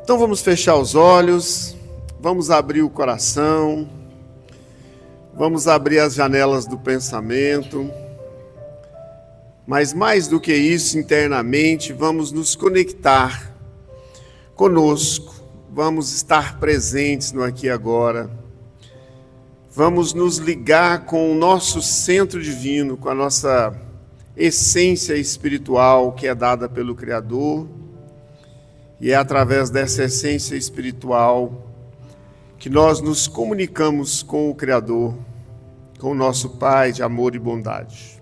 Então vamos fechar os olhos, vamos abrir o coração, vamos abrir as janelas do pensamento, mas mais do que isso, internamente, vamos nos conectar conosco, vamos estar presentes no aqui e agora, vamos nos ligar com o nosso centro divino, com a nossa essência espiritual que é dada pelo Criador. E é através dessa essência espiritual que nós nos comunicamos com o Criador, com o nosso Pai de amor e bondade.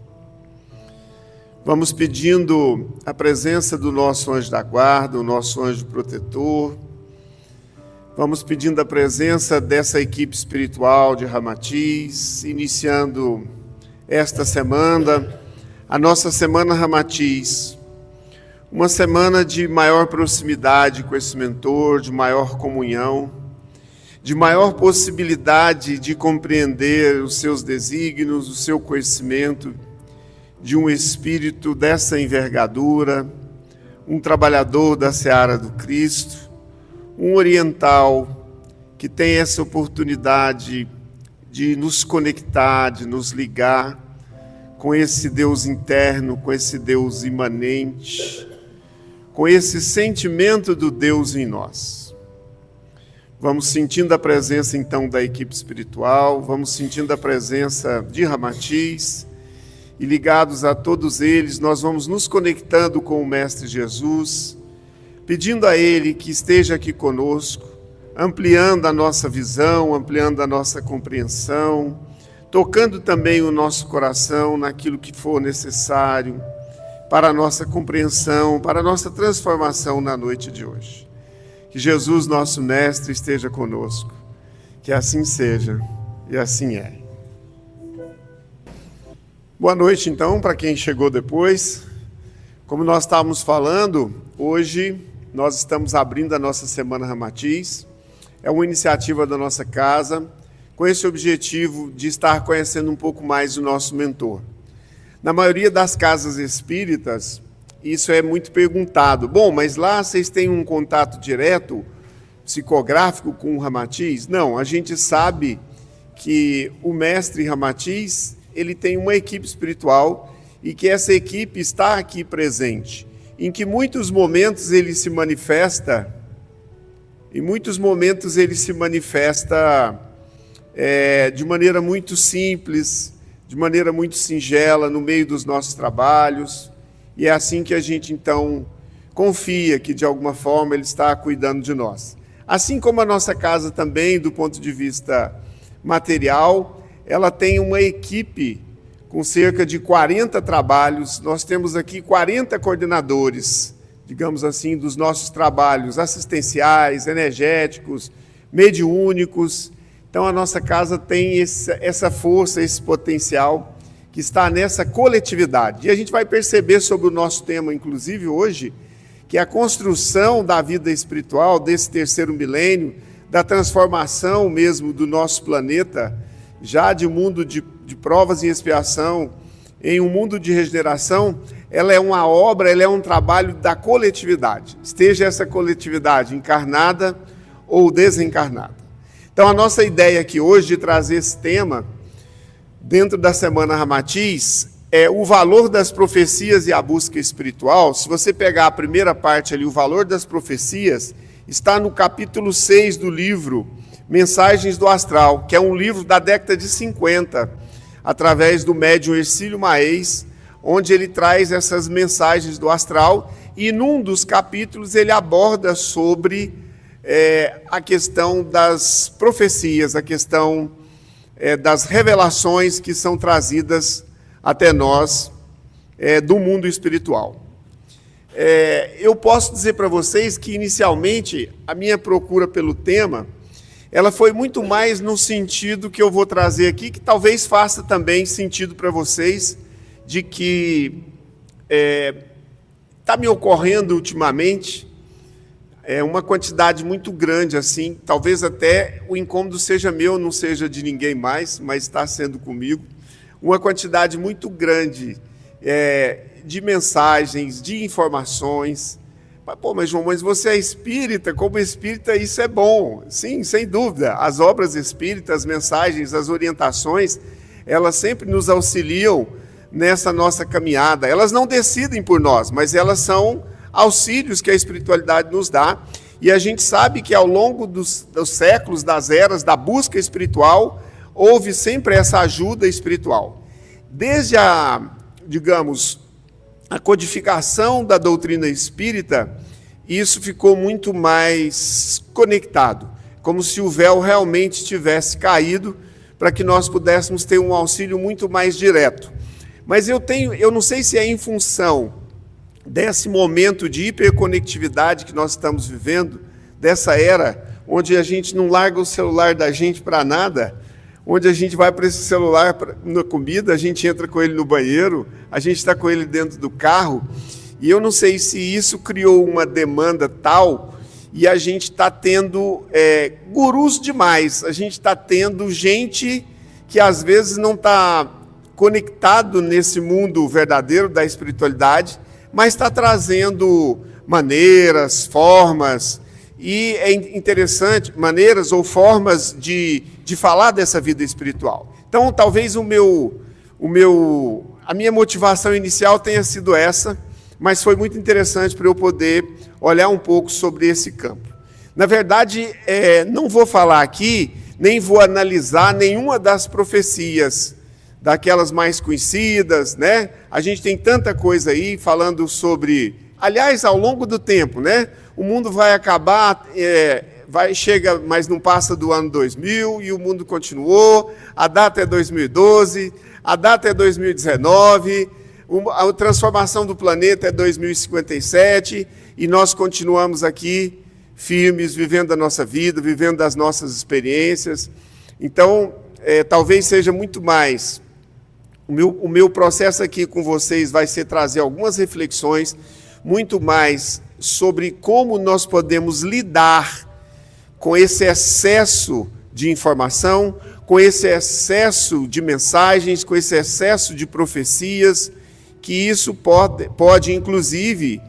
Vamos pedindo a presença do nosso anjo da guarda, o nosso anjo protetor. Vamos pedindo a presença dessa equipe espiritual de Ramatiz, iniciando esta semana, a nossa Semana Ramatiz. Uma semana de maior proximidade com esse mentor, de maior comunhão, de maior possibilidade de compreender os seus desígnios, o seu conhecimento, de um espírito dessa envergadura, um trabalhador da seara do Cristo, um oriental que tem essa oportunidade de nos conectar, de nos ligar com esse Deus interno, com esse Deus imanente, com esse sentimento do Deus em nós. Vamos sentindo a presença então da equipe espiritual, vamos sentindo a presença de Ramatiz, e ligados a todos eles, nós vamos nos conectando com o Mestre Jesus, pedindo a Ele que esteja aqui conosco, ampliando a nossa visão, ampliando a nossa compreensão, tocando também o nosso coração naquilo que for necessário, para a nossa compreensão, para a nossa transformação na noite de hoje. Que Jesus, nosso Mestre, esteja conosco. Que assim seja, e assim é. Boa noite, então, para quem chegou depois. Como nós estávamos falando, hoje nós estamos abrindo a nossa Semana Ramatiz. É uma iniciativa da nossa casa, com esse objetivo de estar conhecendo um pouco mais o nosso mentor. Na maioria das casas espíritas, isso é muito perguntado. Bom, mas lá vocês têm um contato direto, psicográfico com o Ramatiz? Não, a gente sabe que o mestre Ramatiz, ele tem uma equipe espiritual e que essa equipe está aqui presente. Em que muitos momentos ele se manifesta, de maneira muito simples, de maneira muito singela, no meio dos nossos trabalhos, e é assim que a gente, então, confia que, de alguma forma, Ele está cuidando de nós. Assim como a nossa casa também, do ponto de vista material, ela tem uma equipe com cerca de 40 trabalhos, nós temos aqui 40 coordenadores, digamos assim, dos nossos trabalhos assistenciais, energéticos, mediúnicos. Então, a nossa casa tem essa força, esse potencial que está nessa coletividade. E a gente vai perceber sobre o nosso tema, inclusive hoje, que a construção da vida espiritual, desse terceiro milênio, da transformação mesmo do nosso planeta, já de mundo de provas e expiação, em um mundo de regeneração, ela é uma obra, ela é um trabalho da coletividade. Esteja essa coletividade encarnada ou desencarnada. Então, a nossa ideia aqui hoje de trazer esse tema, dentro da Semana Ramatiz, é o valor das profecias e a busca espiritual. Se você pegar a primeira parte ali, o valor das profecias, está no capítulo 6 do livro Mensagens do Astral, que é um livro da década de 50, através do médium Hercílio Maes, onde ele traz essas mensagens do astral, e num dos capítulos ele aborda sobre a questão das profecias, a questão das revelações que são trazidas até nós do mundo espiritual. Eu posso dizer para vocês que, inicialmente, a minha procura pelo tema, ela foi muito mais no sentido que eu vou trazer aqui, que talvez faça também sentido para vocês, de que está me ocorrendo ultimamente uma quantidade muito grande, assim, talvez até o incômodo seja meu, não seja de ninguém mais, mas está sendo comigo, uma quantidade muito grande de mensagens, de informações. Mas João, mas você é espírita, como espírita isso é bom. Sim, sem dúvida. As obras espíritas, as mensagens, as orientações, elas sempre nos auxiliam nessa nossa caminhada. Elas não decidem por nós, mas elas são auxílios que a espiritualidade nos dá. E a gente sabe que ao longo dos séculos, das eras, da busca espiritual, houve sempre essa ajuda espiritual. Desde a codificação da doutrina espírita, isso ficou muito mais conectado, como se o véu realmente tivesse caído, para que nós pudéssemos ter um auxílio muito mais direto. Mas eu não sei se é em função desse momento de hiperconectividade que nós estamos vivendo, dessa era onde a gente não larga o celular da gente para nada, onde a gente vai para esse celular na comida, a gente entra com ele no banheiro, a gente está com ele dentro do carro, e eu não sei se isso criou uma demanda tal, e a gente está tendo gurus demais, a gente está tendo gente que às vezes não está conectado nesse mundo verdadeiro da espiritualidade, mas está trazendo maneiras, formas, e é interessante, maneiras ou formas de falar dessa vida espiritual. Então, talvez a minha motivação inicial tenha sido essa, mas foi muito interessante para eu poder olhar um pouco sobre esse campo. Na verdade, não vou falar aqui, nem vou analisar nenhuma das profecias, daquelas mais conhecidas, né? A gente tem tanta coisa aí falando sobre... Aliás, ao longo do tempo, né? O mundo vai acabar, chega, mas não passa do ano 2000, e o mundo continuou, a data é 2012, a data é 2019, a transformação do planeta é 2057, e nós continuamos aqui firmes, vivendo a nossa vida, vivendo as nossas experiências. Então, talvez seja muito mais... O meu processo aqui com vocês vai ser trazer algumas reflexões, muito mais sobre como nós podemos lidar com esse excesso de informação, com esse excesso de mensagens, com esse excesso de profecias, que isso pode inclusive,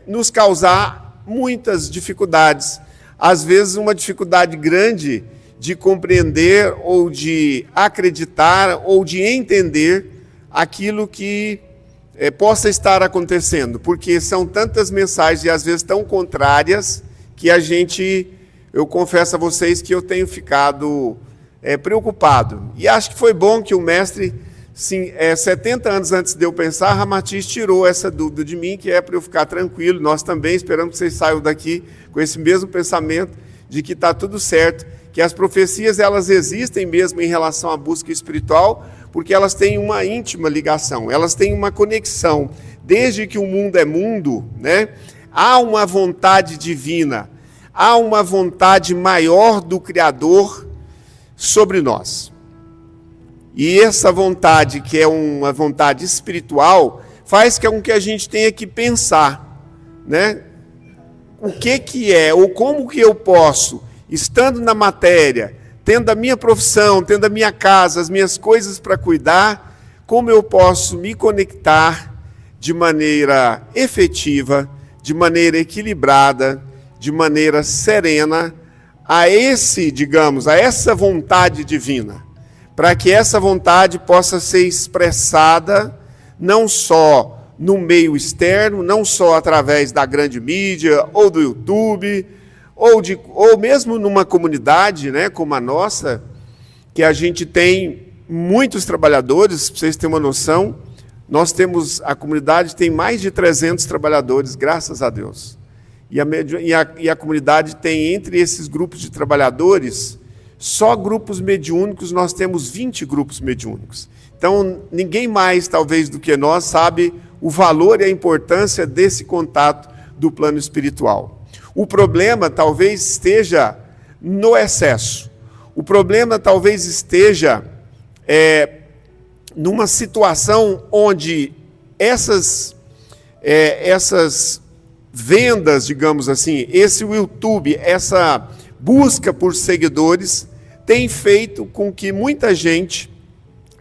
nos causar muitas dificuldades. Às vezes, uma dificuldade grande de compreender ou de acreditar ou de entender aquilo que possa estar acontecendo, porque são tantas mensagens e às vezes tão contrárias que eu confesso a vocês que eu tenho ficado preocupado. E acho que foi bom que o mestre, 70 anos antes de eu pensar, Ramatiz tirou essa dúvida de mim, que é para eu ficar tranquilo. Nós também esperamos que vocês saiam daqui com esse mesmo pensamento de que está tudo certo, que as profecias elas existem mesmo em relação à busca espiritual, porque elas têm uma íntima ligação, elas têm uma conexão. Desde que o mundo é mundo, né, há uma vontade divina, há uma vontade maior do Criador sobre nós. E essa vontade, que é uma vontade espiritual, faz com que a gente tenha que pensar, né, o que é, ou como que eu posso, estando na matéria, tendo a minha profissão, tendo a minha casa, as minhas coisas para cuidar, como eu posso me conectar de maneira efetiva, de maneira equilibrada, de maneira serena, a essa vontade divina, para que essa vontade possa ser expressada não só no meio externo, não só através da grande mídia, ou do YouTube, ou mesmo numa comunidade, né, como a nossa, que a gente tem muitos trabalhadores, para vocês terem uma noção, a comunidade tem mais de 300 trabalhadores, graças a Deus. E a comunidade tem, entre esses grupos de trabalhadores, só grupos mediúnicos, nós temos 20 grupos mediúnicos. Então, ninguém mais, talvez, do que nós, sabe o valor e a importância desse contato do plano espiritual. O problema talvez esteja no excesso. O problema talvez esteja numa situação onde essas vendas, digamos assim, esse YouTube, essa busca por seguidores, tem feito com que muita gente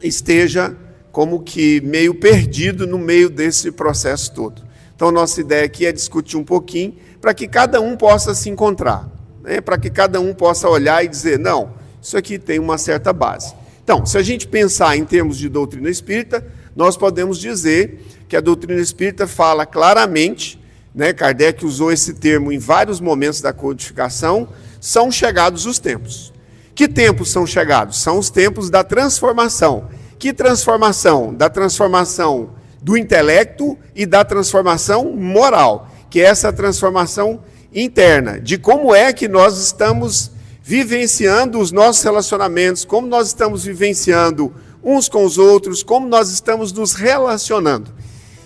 esteja como que meio perdido no meio desse processo todo. Então, nossa ideia aqui é discutir um pouquinho para que cada um possa se encontrar, né? Para que cada um possa olhar e dizer, não, isso aqui tem uma certa base. Então, se a gente pensar em termos de doutrina espírita, nós podemos dizer que a doutrina espírita fala claramente, né? Kardec usou esse termo em vários momentos da codificação, são chegados os tempos. Que tempos são chegados? São os tempos da transformação. Que transformação? Da transformação do intelecto e da transformação moral, que é essa transformação interna, de como é que nós estamos vivenciando os nossos relacionamentos, como nós estamos vivenciando uns com os outros, como nós estamos nos relacionando.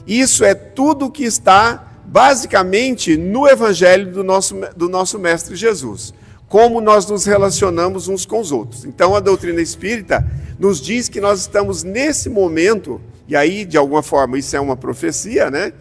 Isso é tudo que está basicamente no Evangelho do nosso Mestre Jesus. Como nós nos relacionamos uns com os outros. Então a doutrina espírita nos diz que nós estamos nesse momento, e aí de alguma forma isso é uma profecia, né?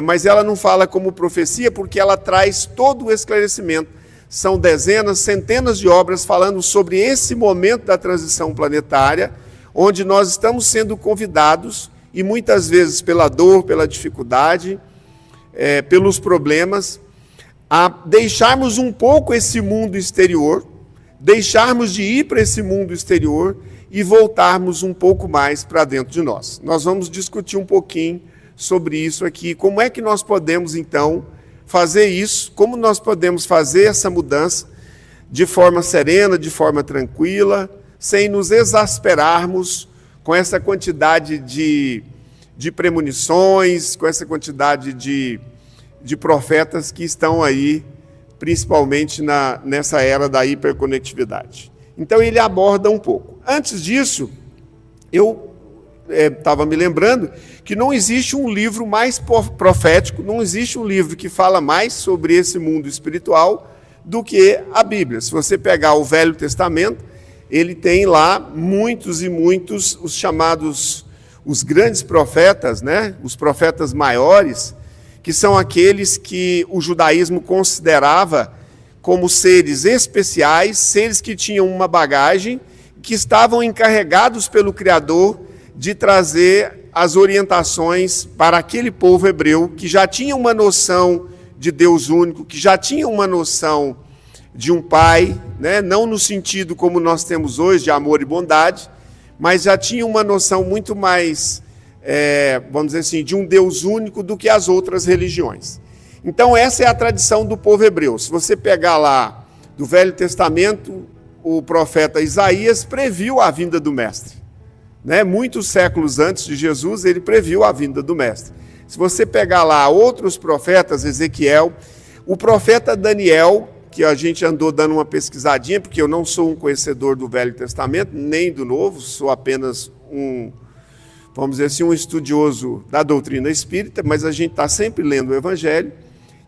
Mas ela não fala como profecia porque ela traz todo o esclarecimento. São dezenas, centenas de obras falando sobre esse momento da transição planetária, onde nós estamos sendo convidados, e muitas vezes pela dor, pela dificuldade, pelos problemas, a deixarmos um pouco esse mundo exterior, deixarmos de ir para esse mundo exterior e voltarmos um pouco mais para dentro de nós. Nós vamos discutir um pouquinho sobre isso aqui, como é que nós podemos então fazer isso, como nós podemos fazer essa mudança de forma serena, de forma tranquila, sem nos exasperarmos com essa quantidade de premonições, com essa quantidade de profetas que estão aí, principalmente nessa era da hiperconectividade. Então ele aborda um pouco. Antes disso, eu estava me lembrando que não existe um livro mais profético, não existe um livro que fala mais sobre esse mundo espiritual do que a Bíblia. Se você pegar o Velho Testamento, ele tem lá muitos e muitos, os chamados, os grandes profetas, né? Os profetas maiores, que são aqueles que o judaísmo considerava como seres especiais, seres que tinham uma bagagem, que estavam encarregados pelo Criador de trazer as orientações para aquele povo hebreu, que já tinha uma noção de Deus único, que já tinha uma noção de um Pai, né? Não no sentido como nós temos hoje, de amor e bondade, mas já tinha uma noção muito mais, vamos dizer assim, de um Deus único do que as outras religiões. Então essa é a tradição do povo hebreu. Se você pegar lá do Velho Testamento, o profeta Isaías previu a vinda do Mestre. Né? Muitos séculos antes de Jesus, ele previu a vinda do Mestre. Se você pegar lá outros profetas, Ezequiel, o profeta Daniel, que a gente andou dando uma pesquisadinha, porque eu não sou um conhecedor do Velho Testamento, nem do Novo, sou apenas vamos dizer assim, um estudioso da doutrina espírita, mas a gente está sempre lendo o Evangelho.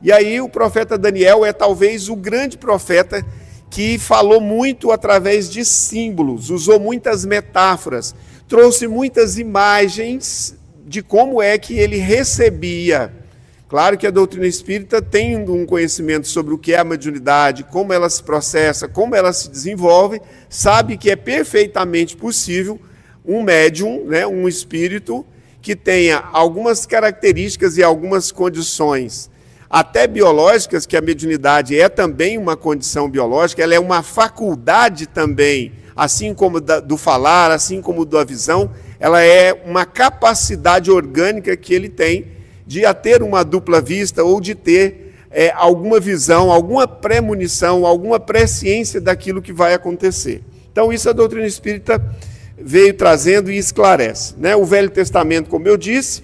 E aí o profeta Daniel é talvez o grande profeta que falou muito através de símbolos, usou muitas metáforas, trouxe muitas imagens de como é que ele recebia. Claro que a doutrina espírita tem um conhecimento sobre o que é a mediunidade, como ela se processa, como ela se desenvolve, sabe que é perfeitamente possível um médium, né, um espírito que tenha algumas características e algumas condições, até biológicas, que a mediunidade é também uma condição biológica, ela é uma faculdade também, assim como do falar, assim como da visão, ela é uma capacidade orgânica que ele tem de ter uma dupla vista ou de ter alguma visão, alguma premonição, alguma presciência daquilo que vai acontecer. Então isso a doutrina espírita veio trazendo e esclarece, né? O Velho Testamento, como eu disse,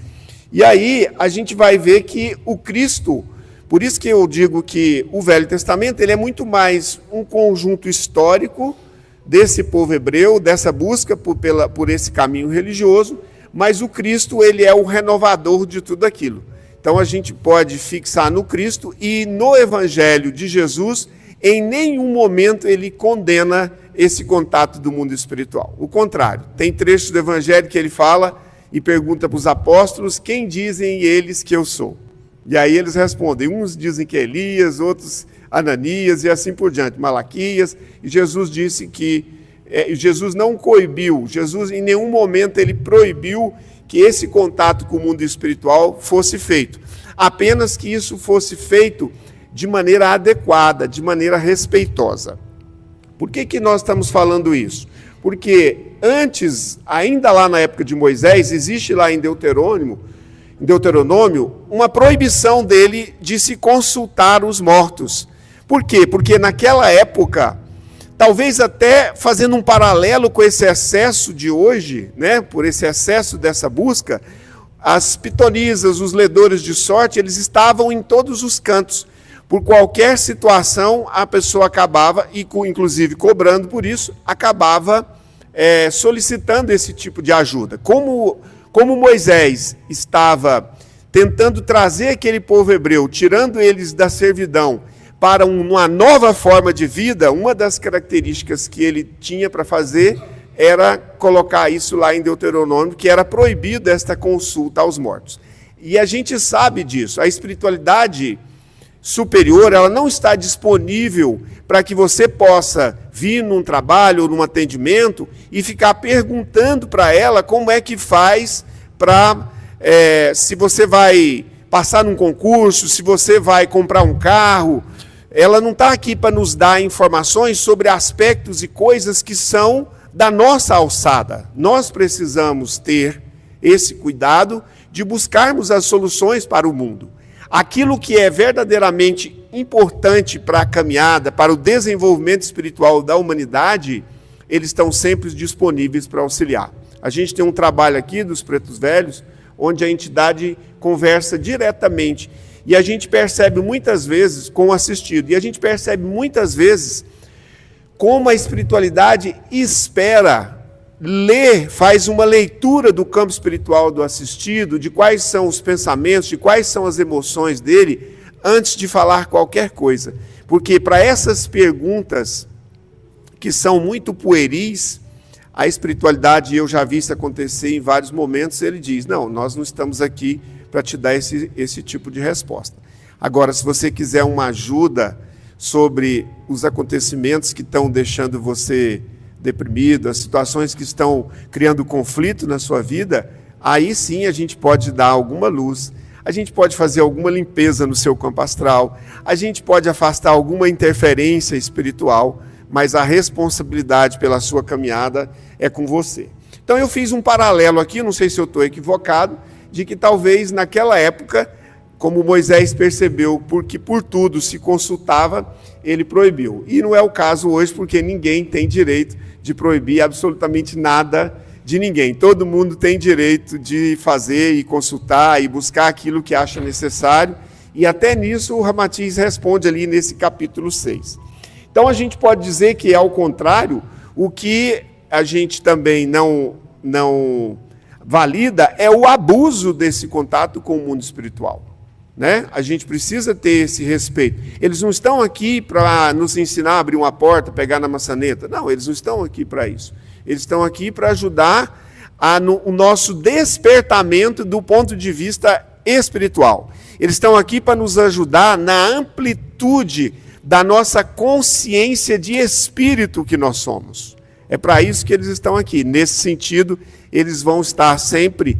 e aí a gente vai ver que o Cristo, por isso que eu digo que o Velho Testamento ele é muito mais um conjunto histórico desse povo hebreu, dessa busca por esse caminho religioso, mas o Cristo ele é o renovador de tudo aquilo. Então a gente pode fixar no Cristo e no Evangelho de Jesus, em nenhum momento ele condena esse contato do mundo espiritual. O contrário, tem trechos do Evangelho que ele fala e pergunta para os apóstolos, quem dizem eles que eu sou? E aí eles respondem, uns dizem que é Elias, outros Ananias e assim por diante, Malaquias, e Jesus disse que, Jesus não coibiu, Jesus em nenhum momento ele proibiu que esse contato com o mundo espiritual fosse feito. apenas que isso fosse feito de maneira adequada, de maneira respeitosa. Por que nós estamos falando isso? Porque antes, ainda lá na época de Moisés, existe lá em Deuteronômio, uma proibição dele de se consultar os mortos. Por quê? Porque naquela época, talvez até fazendo um paralelo com esse excesso de hoje, né, por esse excesso dessa busca, as pitonisas, os ledores de sorte, eles estavam em todos os cantos. Por qualquer situação, a pessoa acabava, e inclusive cobrando por isso, acabava solicitando esse tipo de ajuda. Como Moisés estava tentando trazer aquele povo hebreu, tirando eles da servidão para uma nova forma de vida, uma das características que ele tinha para fazer era colocar isso lá em Deuteronômio, que era proibido esta consulta aos mortos. E a gente sabe disso, a espiritualidade superior, ela não está disponível para que você possa vir num trabalho ou num atendimento e ficar perguntando para ela como é que faz para, se você vai passar num concurso, se você vai comprar um carro. Ela não está aqui para nos dar informações sobre aspectos e coisas que são da nossa alçada. Nós precisamos ter esse cuidado de buscarmos as soluções para o mundo. Aquilo que é verdadeiramente importante para a caminhada, para o desenvolvimento espiritual da humanidade, eles estão sempre disponíveis para auxiliar. A gente tem um trabalho aqui dos Pretos Velhos, onde a entidade conversa diretamente, e a gente percebe muitas vezes, com o assistido, e a gente percebe muitas vezes como a espiritualidade espera, faz uma leitura do campo espiritual do assistido, de quais são os pensamentos, de quais são as emoções dele, antes de falar qualquer coisa. Porque para essas perguntas, que são muito pueris, a espiritualidade, eu já vi isso acontecer em vários momentos, ele diz, não, nós não estamos aqui para te dar esse tipo de resposta. Agora, se você quiser uma ajuda sobre os acontecimentos que estão deixando você deprimido, as situações que estão criando conflito na sua vida, aí sim a gente pode dar alguma luz, a gente pode fazer alguma limpeza no seu campo astral, a gente pode afastar alguma interferência espiritual, mas a responsabilidade pela sua caminhada é com você. Então eu fiz um paralelo aqui, não sei se eu estou equivocado, de que talvez naquela época, como Moisés percebeu, porque por tudo se consultava, ele proibiu. E não é o caso hoje, porque ninguém tem direito de proibir absolutamente nada de ninguém. Todo mundo tem direito de fazer e consultar e buscar aquilo que acha necessário. E até nisso o Ramatiz responde ali nesse capítulo 6. Então a gente pode dizer que, ao contrário, o que a gente também não valida é o abuso desse contato com o mundo espiritual. Né? A gente precisa ter esse respeito. Eles não estão aqui para nos ensinar a abrir uma porta, pegar na maçaneta. Não, eles não estão aqui para isso. Eles estão aqui para ajudar o nosso despertamento do ponto de vista espiritual. Eles estão aqui para nos ajudar na amplitude da nossa consciência de espírito que nós somos. É para isso que eles estão aqui. Nesse sentido, eles vão estar sempre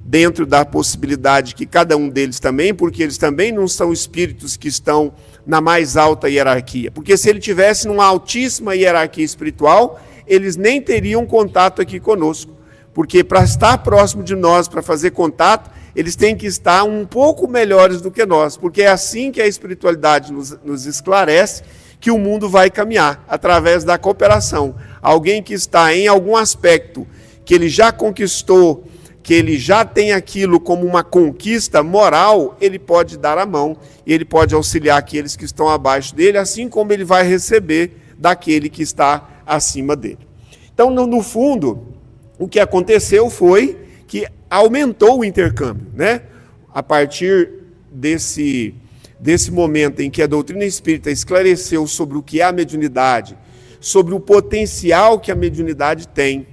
dentro da possibilidade que cada um deles também, porque eles também não são espíritos que estão na mais alta hierarquia. Porque se ele tivesse numa altíssima hierarquia espiritual, eles nem teriam contato aqui conosco. Porque para estar próximo de nós, para fazer contato, eles têm que estar um pouco melhores do que nós. Porque é assim que a espiritualidade nos esclarece que o mundo vai caminhar, através da cooperação. Alguém que está em algum aspecto que ele já conquistou, que ele já tem aquilo como uma conquista moral, ele pode dar a mão, e ele pode auxiliar aqueles que estão abaixo dele, assim como ele vai receber daquele que está acima dele. Então, no fundo, o que aconteceu foi que aumentou o intercâmbio, né? A partir desse momento em que a doutrina espírita esclareceu sobre o que é a mediunidade, sobre o potencial que a mediunidade tem,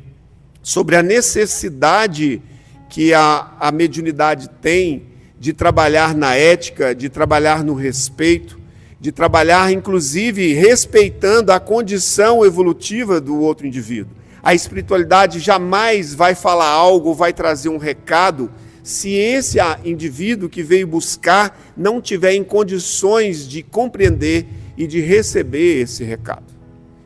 sobre a necessidade que a mediunidade tem de trabalhar na ética, de trabalhar no respeito, de trabalhar, inclusive, respeitando a condição evolutiva do outro indivíduo. A espiritualidade jamais vai falar algo, vai trazer um recado, se esse indivíduo que veio buscar não tiver em condições de compreender e de receber esse recado.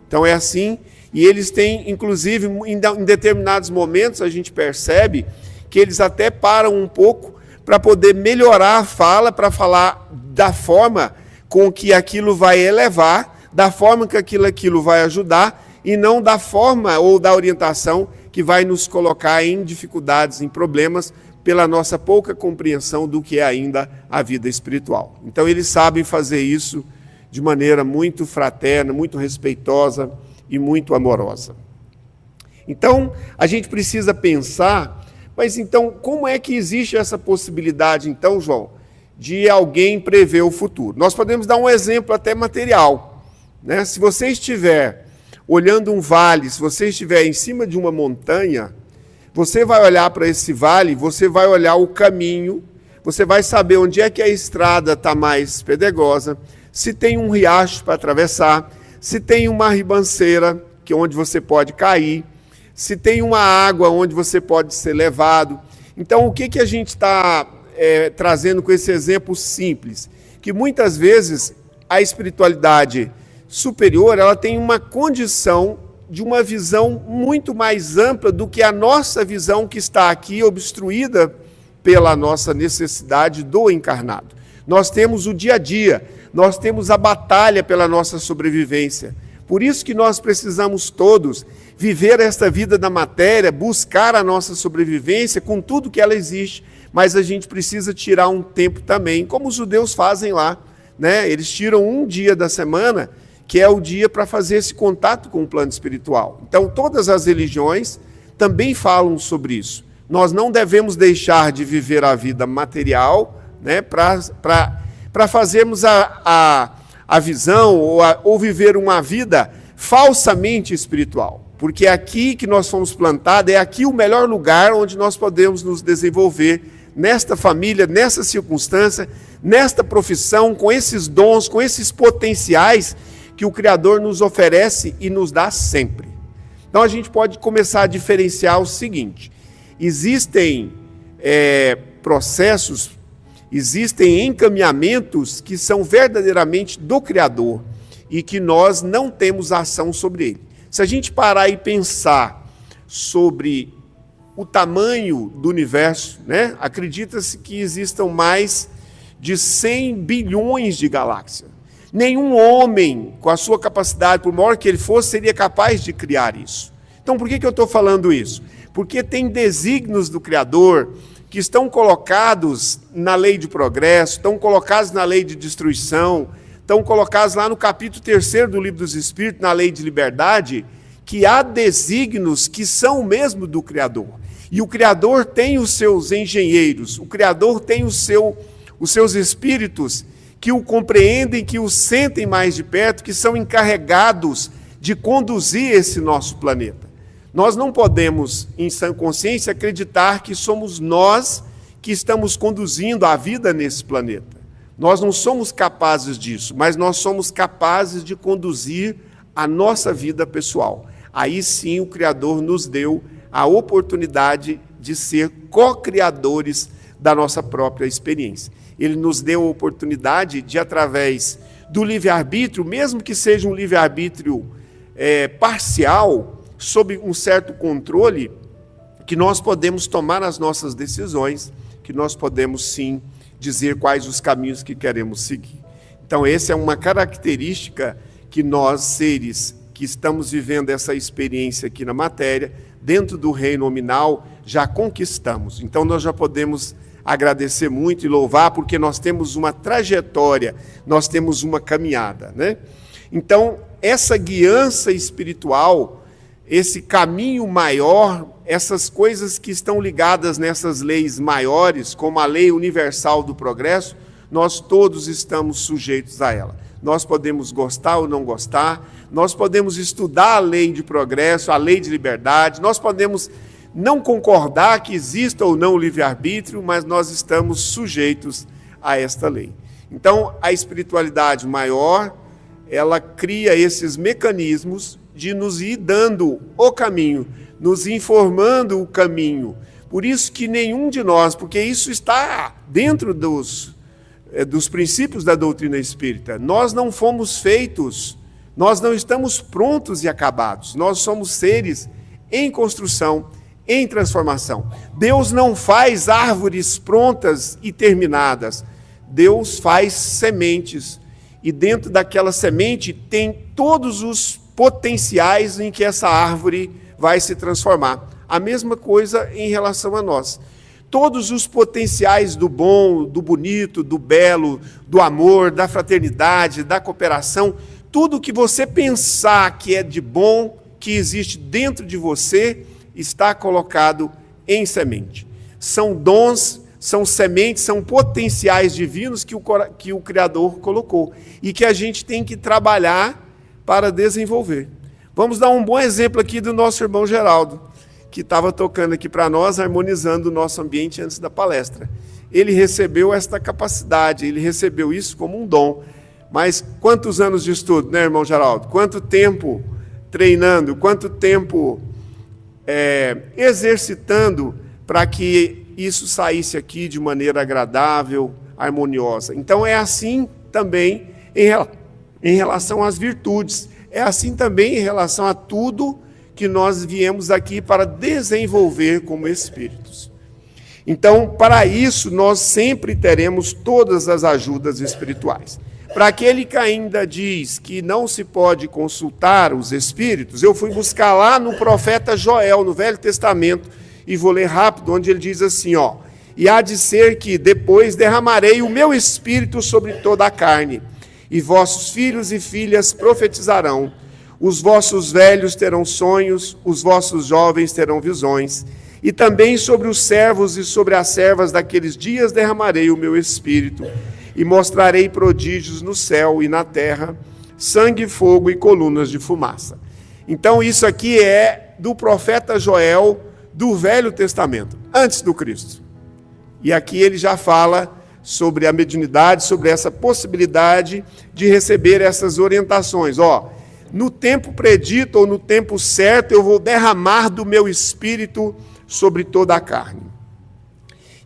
Então é assim, e eles têm, inclusive, em determinados momentos a gente percebe que eles até param um pouco para poder melhorar a fala, para falar da forma com que aquilo vai elevar, da forma que aquilo vai ajudar, e não da forma ou da orientação que vai nos colocar em dificuldades, em problemas, pela nossa pouca compreensão do que é ainda a vida espiritual. Então eles sabem fazer isso de maneira muito fraterna, muito respeitosa e muito amorosa. Então a gente precisa pensar, mas então como é que existe essa possibilidade, então, João, de alguém prever o futuro? Nós podemos dar um exemplo até material, né? Se você estiver olhando um vale, se você estiver em cima de uma montanha, você vai olhar para esse vale, você vai olhar o caminho, você vai saber onde é que a estrada está mais pedregosa, se tem um riacho para atravessar, se tem uma ribanceira onde você pode cair, se tem uma água onde você pode ser levado. Então, o que a gente está trazendo com esse exemplo simples? Que muitas vezes a espiritualidade superior, ela tem uma condição de uma visão muito mais ampla do que a nossa visão que está aqui obstruída pela nossa necessidade do encarnado. Nós temos o dia a dia, nós temos a batalha pela nossa sobrevivência. Por isso que nós precisamos todos viver esta vida da matéria, buscar a nossa sobrevivência com tudo que ela existe, mas a gente precisa tirar um tempo também, como os judeus fazem lá, né? Eles tiram um dia da semana, que é o dia para fazer esse contato com o plano espiritual. Então, todas as religiões também falam sobre isso. Nós não devemos deixar de viver a vida material, né, para fazermos a visão ou viver uma vida falsamente espiritual. Porque é aqui que nós fomos plantados, é aqui o melhor lugar onde nós podemos nos desenvolver nesta família, nessa circunstância, nesta profissão, com esses dons, com esses potenciais que o Criador nos oferece e nos dá sempre. Então a gente pode começar a diferenciar o seguinte: existem processos, existem encaminhamentos que são verdadeiramente do Criador e que nós não temos ação sobre ele. Se a gente parar e pensar sobre o tamanho do universo, né? Acredita-se que existam mais de 100 bilhões de galáxias. Nenhum homem, com a sua capacidade, por maior que ele fosse, seria capaz de criar isso. Então, por que eu estou falando isso? Porque tem desígnios do Criador que estão colocados na lei de progresso, estão colocados na lei de destruição, estão colocados lá no capítulo 3º do Livro dos Espíritos, na lei de liberdade, que há desígnios que são o mesmo do Criador. E o Criador tem os seus engenheiros, o Criador tem os seus espíritos que o compreendem, que o sentem mais de perto, que são encarregados de conduzir esse nosso planeta. Nós não podemos, em sã consciência, acreditar que somos nós que estamos conduzindo a vida nesse planeta. Nós não somos capazes disso, mas nós somos capazes de conduzir a nossa vida pessoal. Aí sim o Criador nos deu a oportunidade de ser co-criadores da nossa própria experiência. Ele nos deu a oportunidade de, através do livre-arbítrio, mesmo que seja um livre-arbítrio parcial, sob um certo controle, que nós podemos tomar as nossas decisões, que nós podemos sim dizer quais os caminhos que queremos seguir. Então essa é uma característica que nós, seres que estamos vivendo essa experiência aqui na matéria, dentro do reino nominal, já conquistamos. Então nós já podemos agradecer muito e louvar, porque nós temos uma trajetória, nós temos uma caminhada, né? Então, essa guiança espiritual, esse caminho maior, essas coisas que estão ligadas nessas leis maiores, como a lei universal do progresso, nós todos estamos sujeitos a ela. Nós podemos gostar ou não gostar, nós podemos estudar a lei de progresso, a lei de liberdade, nós podemos não concordar que exista ou não o livre-arbítrio, mas nós estamos sujeitos a esta lei. Então, a espiritualidade maior, ela cria esses mecanismos de nos ir dando o caminho, nos informando o caminho. Por isso que nenhum de nós, porque isso está dentro dos princípios da doutrina espírita, nós não fomos feitos, nós não estamos prontos e acabados, nós somos seres em construção, em transformação. Deus não faz árvores prontas e terminadas, Deus faz sementes, e dentro daquela semente tem todos os potenciais em que essa árvore vai se transformar. A mesma coisa em relação a nós. Todos os potenciais do bom, do bonito, do belo, do amor, da fraternidade, da cooperação, tudo que você pensar que é de bom, que existe dentro de você, está colocado em semente. São dons, são sementes, são potenciais divinos que o Criador colocou e que a gente tem que trabalhar para desenvolver. Vamos dar um bom exemplo aqui do nosso irmão Geraldo, que estava tocando aqui para nós, harmonizando o nosso ambiente antes da palestra. Ele recebeu esta capacidade, ele recebeu isso como um dom. Mas quantos anos de estudo, né, irmão Geraldo? Quanto tempo treinando, quanto tempo exercitando para que isso saísse aqui de maneira agradável, harmoniosa. Então é assim também em relação às virtudes, é assim também em relação a tudo que nós viemos aqui para desenvolver como espíritos. Então, para isso, nós sempre teremos todas as ajudas espirituais. Para aquele que ainda diz que não se pode consultar os espíritos, eu fui buscar lá no profeta Joel, no Velho Testamento, e vou ler rápido, onde ele diz assim, ó: e há de ser que depois derramarei o meu espírito sobre toda a carne, e vossos filhos e filhas profetizarão, os vossos velhos terão sonhos, os vossos jovens terão visões, e também sobre os servos e sobre as servas daqueles dias derramarei o meu espírito, e mostrarei prodígios no céu e na terra, sangue, fogo e colunas de fumaça. Então isso aqui é do profeta Joel, do Velho Testamento, antes do Cristo. E aqui ele já fala sobre a mediunidade, sobre essa possibilidade de receber essas orientações. Ó, no tempo predito ou no tempo certo eu vou derramar do meu espírito sobre toda a carne.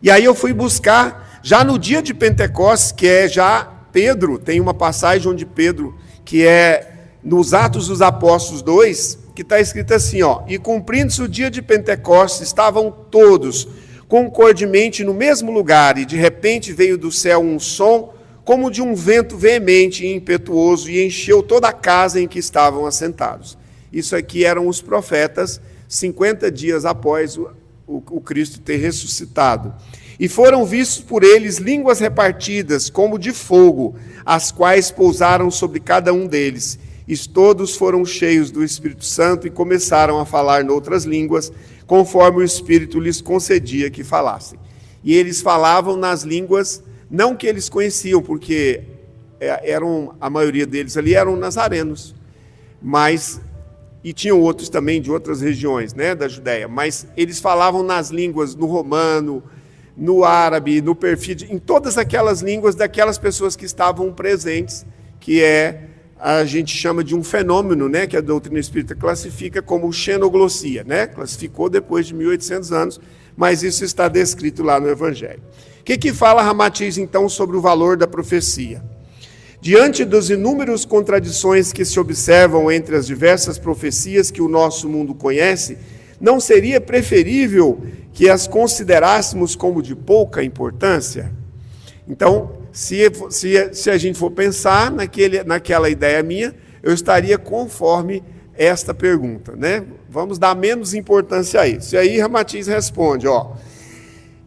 E aí eu fui buscar, já no dia de Pentecostes, que é já Pedro, tem uma passagem onde Pedro, que é nos Atos dos Apóstolos 2, que está escrito assim, ó: e cumprindo-se o dia de Pentecostes, estavam todos concordemente no mesmo lugar, e de repente veio do céu um som, como de um vento veemente e impetuoso, e encheu toda a casa em que estavam assentados. Isso aqui eram os profetas, 50 dias após o Cristo ter ressuscitado. E foram vistos por eles línguas repartidas, como de fogo, as quais pousaram sobre cada um deles. E todos foram cheios do Espírito Santo e começaram a falar noutras línguas, conforme o Espírito lhes concedia que falassem. E eles falavam nas línguas, não que eles conheciam, porque a maioria deles ali eram nazarenos, e tinham outros também de outras regiões, né, da Judéia, mas eles falavam nas línguas, no romano, no árabe, no perfídio, em todas aquelas línguas daquelas pessoas que estavam presentes, que a gente chama de um fenômeno, né, que a doutrina espírita classifica como xenoglossia, né? Classificou depois de 1800 anos, mas isso está descrito lá no Evangelho. O que fala Ramatiz, então, sobre o valor da profecia? Diante das inúmeras contradições que se observam entre as diversas profecias que o nosso mundo conhece, não seria preferível que as considerássemos como de pouca importância? Então, se a gente for pensar naquela ideia minha, eu estaria conforme esta pergunta, né? Vamos dar menos importância a isso. E aí Ramatiz responde, ó: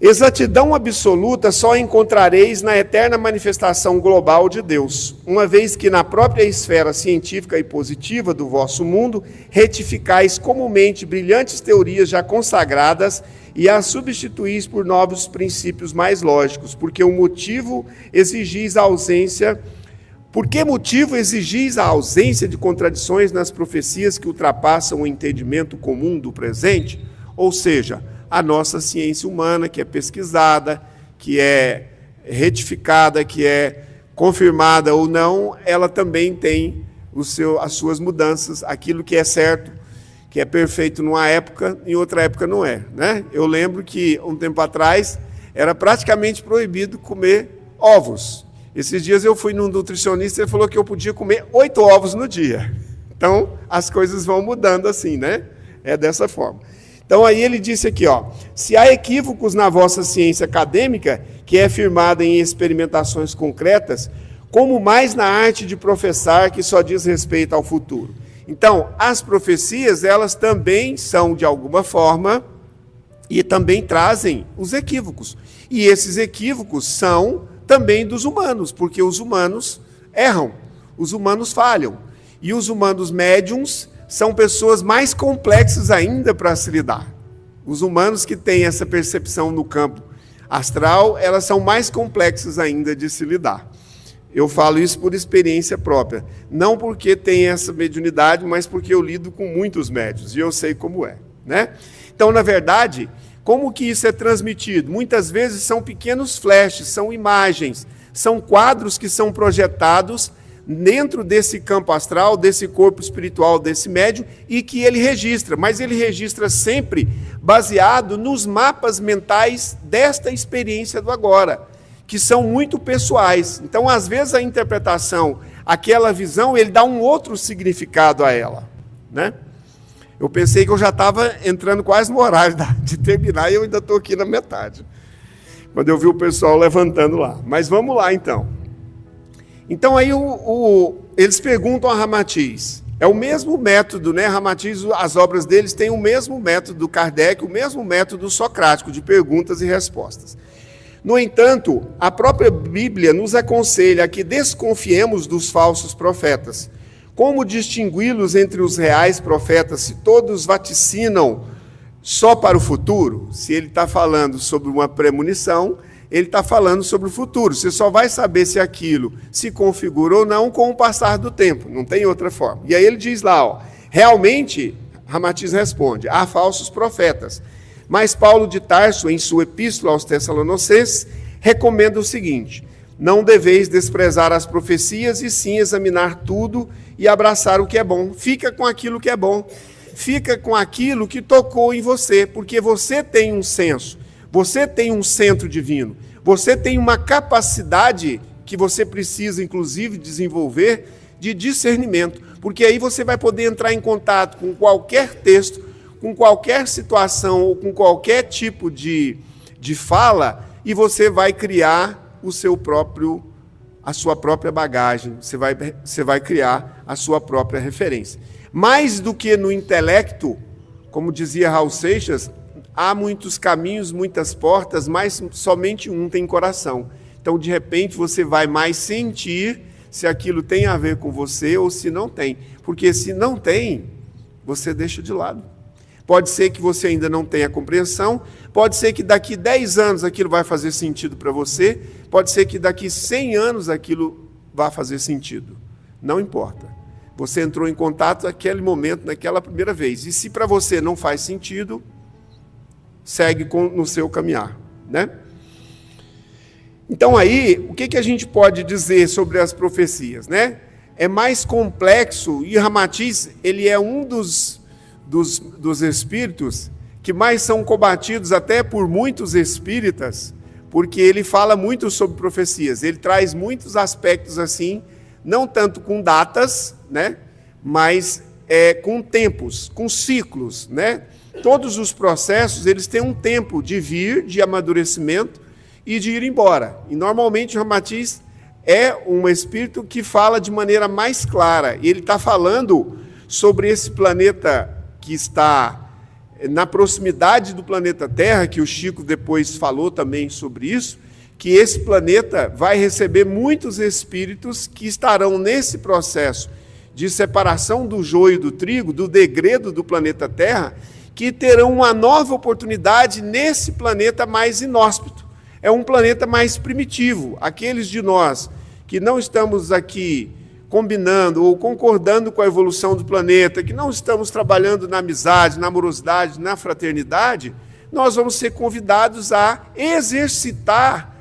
exatidão absoluta só encontrareis na eterna manifestação global de Deus, uma vez que na própria esfera científica e positiva do vosso mundo retificais comumente brilhantes teorias já consagradas e as substituís por novos princípios mais lógicos, Por que motivo exigis a ausência de contradições nas profecias que ultrapassam o entendimento comum do presente? Ou seja, a nossa ciência humana, que é pesquisada, que é retificada, que é confirmada ou não, ela também tem as suas mudanças, aquilo que é certo, que é perfeito numa época, em outra época não é, né? Eu lembro que, um tempo atrás, era praticamente proibido comer ovos. Esses dias eu fui num nutricionista e ele falou que eu podia comer 8 ovos no dia. Então, as coisas vão mudando assim, né? É dessa forma. Então, aí ele disse aqui, ó, se há equívocos na vossa ciência acadêmica, que é firmada em experimentações concretas, como mais na arte de professar, que só diz respeito ao futuro. Então, as profecias, elas também são, de alguma forma, e também trazem os equívocos. E esses equívocos são também dos humanos, porque os humanos erram, os humanos falham. E os humanos médiums são pessoas mais complexas ainda para se lidar. Os humanos que têm essa percepção no campo astral, elas são mais complexas ainda de se lidar. Eu falo isso por experiência própria. Não porque tenho essa mediunidade, mas porque eu lido com muitos médiuns e eu sei como é, né? Então, na verdade, como que isso é transmitido? Muitas vezes são pequenos flashes, são imagens, são quadros que são projetados dentro desse campo astral, desse corpo espiritual, desse médium, e que ele registra, mas ele registra sempre baseado nos mapas mentais desta experiência do agora, que são muito pessoais. Então, às vezes, a interpretação, aquela visão, ele dá um outro significado a ela, né? Eu pensei que eu já estava entrando quase no horário de terminar e eu ainda estou aqui na metade, quando eu vi o pessoal levantando lá. Mas vamos lá, então. Então, aí eles perguntam a Ramatiz. É o mesmo método, né? Ramatiz, as obras deles têm o mesmo método do Kardec, o mesmo método socrático de perguntas e respostas. No entanto, a própria Bíblia nos aconselha que desconfiemos dos falsos profetas. Como distingui-los entre os reais profetas, se todos vaticinam só para o futuro? Se ele está falando sobre uma premonição, ele está falando sobre o futuro. Você só vai saber se aquilo se configura ou não com o passar do tempo, não tem outra forma. E aí ele diz lá, ó, realmente, Ramatiz responde, há falsos profetas. Mas Paulo de Tarso, em sua epístola aos Tessalonicenses, recomenda o seguinte: não deveis desprezar as profecias, e sim examinar tudo e abraçar o que é bom. Fica com aquilo que é bom. Fica com aquilo que tocou em você, porque você tem um senso, você tem um centro divino, você tem uma capacidade que você precisa, inclusive, desenvolver de discernimento, porque aí você vai poder entrar em contato com qualquer texto, com qualquer situação ou com qualquer tipo de fala, e você vai criar a sua própria bagagem, você vai criar a sua própria referência. Mais do que no intelecto, como dizia Raul Seixas, há muitos caminhos, muitas portas, mas somente um tem coração. Então, de repente, você vai mais sentir se aquilo tem a ver com você ou se não tem. Porque se não tem, você deixa de lado. Pode ser que você ainda não tenha compreensão, pode ser que daqui 10 anos aquilo vai fazer sentido para você, pode ser que daqui 100 anos aquilo vai fazer sentido. Não importa. Você entrou em contato naquele momento, naquela primeira vez. E se para você não faz sentido, segue no seu caminhar, né? Então aí, o que a gente pode dizer sobre as profecias, né? É mais complexo, e Ramatiz, ele é um dos espíritos que mais são combatidos até por muitos espíritas, porque ele fala muito sobre profecias, ele traz muitos aspectos assim, não tanto com datas, né, mas com tempos, com ciclos, né? Todos os processos, eles têm um tempo de vir, de amadurecimento e de ir embora. E normalmente o Ramatiz é um espírito que fala de maneira mais clara. E ele está falando sobre esse planeta que está na proximidade do planeta Terra, que o Chico depois falou também sobre isso, que esse planeta vai receber muitos espíritos que estarão nesse processo de separação do joio do trigo, do degredo do planeta Terra, que terão uma nova oportunidade nesse planeta mais inóspito. É um planeta mais primitivo. Aqueles de nós que não estamos aqui combinando ou concordando com a evolução do planeta, que não estamos trabalhando na amizade, na amorosidade, na fraternidade, nós vamos ser convidados a exercitar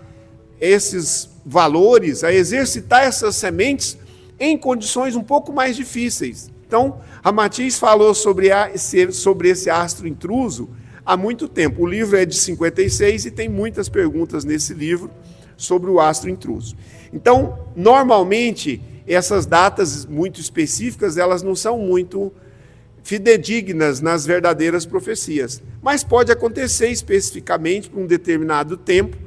esses valores, a exercitar essas sementes em condições um pouco mais difíceis, Então, Ramatiz falou sobre esse astro intruso há muito tempo. O livro é de 56 e tem muitas perguntas nesse livro sobre o astro intruso. Então, normalmente, essas datas muito específicas, elas não são muito fidedignas nas verdadeiras profecias. Mas pode acontecer especificamente por um determinado tempo.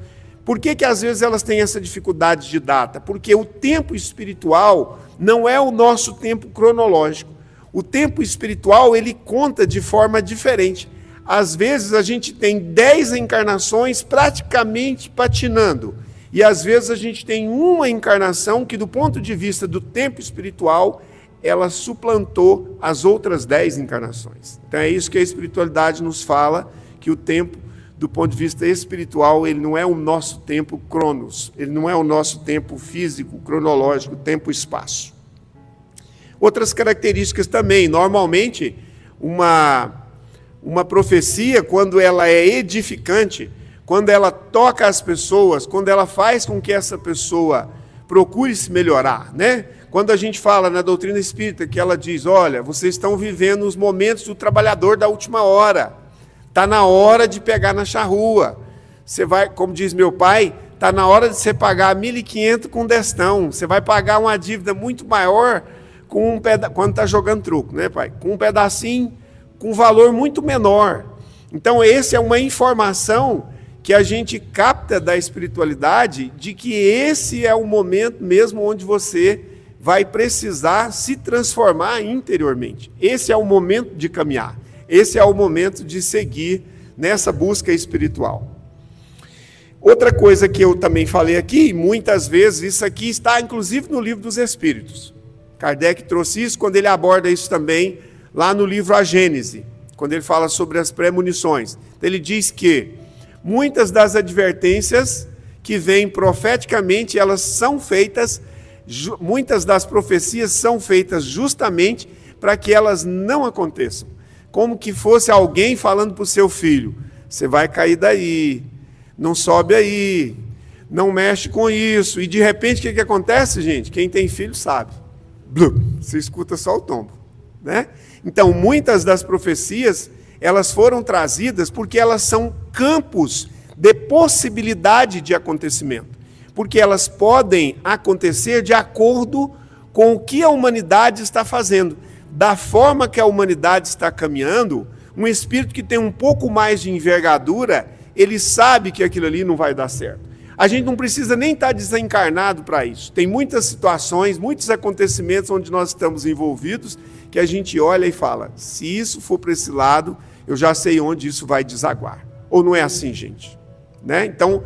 Por que às vezes elas têm essa dificuldade de data? Porque o tempo espiritual não é o nosso tempo cronológico. O tempo espiritual, ele conta de forma diferente. Às vezes a gente tem 10 encarnações praticamente patinando. E às vezes a gente tem uma encarnação que, do ponto de vista do tempo espiritual, ela suplantou as outras 10 encarnações. Então é isso que a espiritualidade nos fala, que o tempo, do ponto de vista espiritual, ele não é o nosso tempo cronos, ele não é o nosso tempo físico, cronológico, tempo-espaço. Outras características também, normalmente, uma profecia, quando ela é edificante, quando ela toca as pessoas, quando ela faz com que essa pessoa procure se melhorar, né? Quando a gente fala na doutrina espírita que ela diz, olha, vocês estão vivendo os momentos do trabalhador da última hora, está na hora de pegar na charrua, você vai, como diz meu pai, está na hora de você pagar 1.500 com destão, você vai pagar uma dívida muito maior quando está jogando truco, né, pai? Com um pedacinho, com um valor muito menor. Então, essa é uma informação que a gente capta da espiritualidade, de que esse é o momento mesmo onde você vai precisar se transformar interiormente. Esse é o momento de caminhar. Esse é o momento de seguir nessa busca espiritual. Outra coisa que eu também falei aqui, muitas vezes, isso aqui está inclusive no Livro dos Espíritos. Kardec trouxe isso quando ele aborda isso também lá no livro A Gênese, quando ele fala sobre as premonições. Ele diz que muitas das advertências que vêm profeticamente, elas são feitas, muitas das profecias são feitas justamente para que elas não aconteçam. Como que fosse alguém falando para o seu filho, você vai cair daí, não sobe aí, não mexe com isso. E de repente o que acontece, gente? Quem tem filho sabe. Você escuta só o tombo, né? Então, muitas das profecias, elas foram trazidas porque elas são campos de possibilidade de acontecimento. Porque elas podem acontecer de acordo com o que a humanidade está fazendo. Da forma que a humanidade está caminhando, um espírito que tem um pouco mais de envergadura, ele sabe que aquilo ali não vai dar certo. A gente não precisa nem estar desencarnado para isso. Tem muitas situações, muitos acontecimentos onde nós estamos envolvidos, que a gente olha e fala, se isso for para esse lado, eu já sei onde isso vai desaguar. Ou não é assim, gente? Né? Então,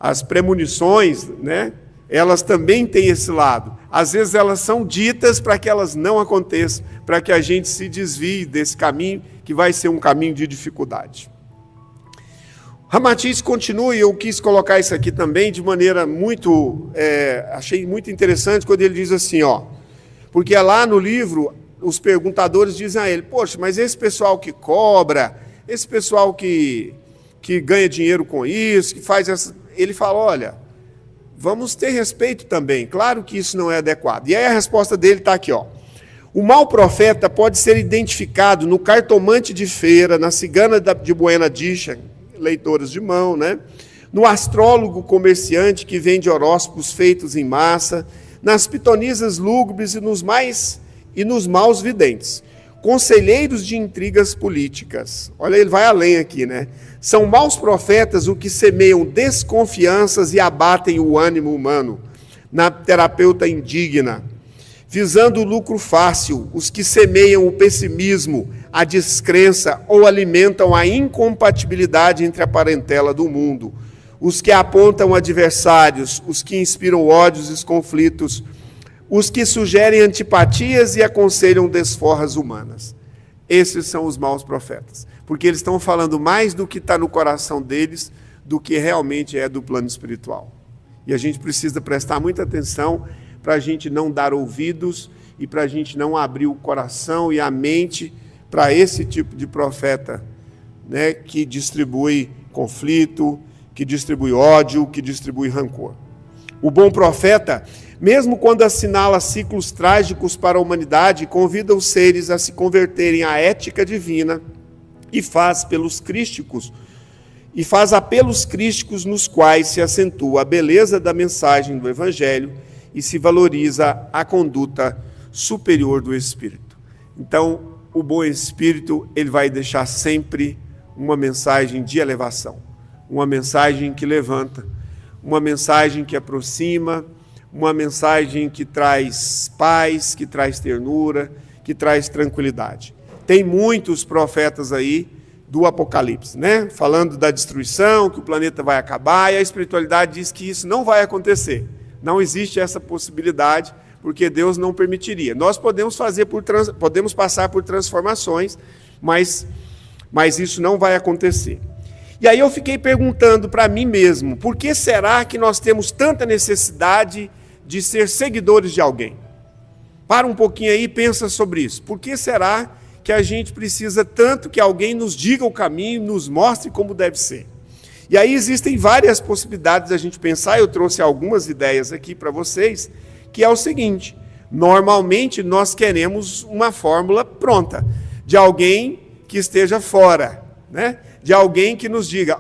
as premonições, né, elas também têm esse lado. Às vezes elas são ditas para que elas não aconteçam, para que a gente se desvie desse caminho, que vai ser um caminho de dificuldade. Ramatiz continua, e eu quis colocar isso aqui também de maneira muito, achei muito interessante, quando ele diz assim, porque lá no livro, os perguntadores dizem a ele, poxa, mas esse pessoal que cobra, esse pessoal que ganha dinheiro com isso, que faz essa... Ele fala, olha, vamos ter respeito também, claro que isso não é adequado. E aí a resposta dele está aqui, O mau profeta pode ser identificado no cartomante de feira, na cigana de Buena Dicha, leitoras de mão, né? No astrólogo comerciante que vende horóscopos feitos em massa, nas pitonisas lúgubres e nos maus videntes, conselheiros de intrigas políticas. Olha, ele vai além aqui, né? São maus profetas os que semeiam desconfianças e abatem o ânimo humano, na terapeuta indigna, visando o lucro fácil, os que semeiam o pessimismo, a descrença ou alimentam a incompatibilidade entre a parentela do mundo, os que apontam adversários, os que inspiram ódios e conflitos, os que sugerem antipatias e aconselham desforras humanas. Esses são os maus profetas, porque eles estão falando mais do que está no coração deles do que realmente é do plano espiritual. E a gente precisa prestar muita atenção para a gente não dar ouvidos e para a gente não abrir o coração e a mente para esse tipo de profeta, né, que distribui conflito, que distribui ódio, que distribui rancor. O bom profeta mesmo quando assinala ciclos trágicos para a humanidade, convida os seres a se converterem à ética divina e faz apelos crísticos nos quais se acentua a beleza da mensagem do Evangelho e se valoriza a conduta superior do Espírito. Então, o bom Espírito, ele vai deixar sempre uma mensagem de elevação, uma mensagem que levanta, uma mensagem que aproxima, uma mensagem que traz paz, que traz ternura, que traz tranquilidade. Tem muitos profetas aí do Apocalipse, né? Falando da destruição, que o planeta vai acabar, e a espiritualidade diz que isso não vai acontecer. Não existe essa possibilidade, porque Deus não permitiria. Nós podemos passar por transformações, mas isso não vai acontecer. E aí eu fiquei perguntando para mim mesmo, por que será que nós temos tanta necessidade de ser seguidores de alguém? Para um pouquinho aí e pensa sobre isso. Por que será que a gente precisa tanto que alguém nos diga o caminho, nos mostre como deve ser? E aí existem várias possibilidades da gente pensar, eu trouxe algumas ideias aqui para vocês, que é o seguinte: normalmente nós queremos uma fórmula pronta, de alguém que esteja fora, né? De alguém que nos diga,